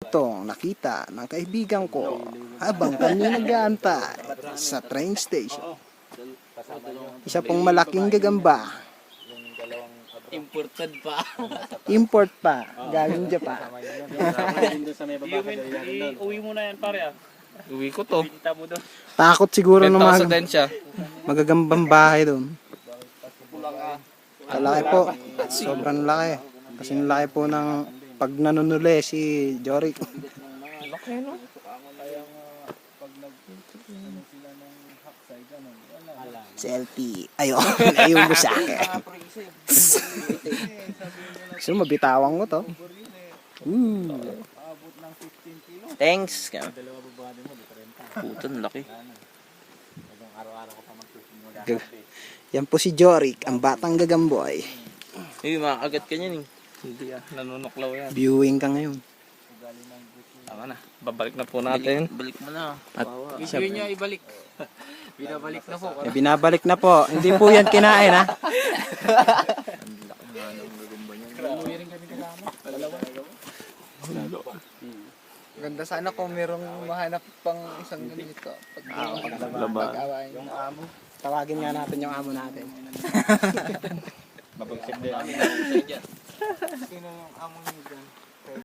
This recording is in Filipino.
itong nakita ng kaibigan ko habang kami nag-aantay sa train station. Isa pong malaking gagamba. Imported pa. Import pa, galing Japan. Uwi mo na yan pare ah. Uwi ko to. Pinta mo doon. Takot siguro ng 10,000 mga din siya. magagambang bahay doon. Kalaki po. Sobrang laki. Kasing laki po ng pag nanunuli si Jorik. Laki no? Selfie. Ayun, ayun mo sa akin. So, mabitawang ko to. Thanks. Putan, laki. Yan po si Jorik, ang batang gagamboy. Eh, makakagat ka niyan eh. Hindi ah, nanunuklaw yan. Viewing ka ngayon. Tama na, babalik na po natin. Balik mo na. At Video niya ibalik. Binabalik na po. binabalik na po. Hindi po yan kinain, ha? Ganda sana kung merong mahanap pang isang ganito. Pag-awain yung amo. Tawagin nga natin yung amo natin. Sino yung amo niyo dyan?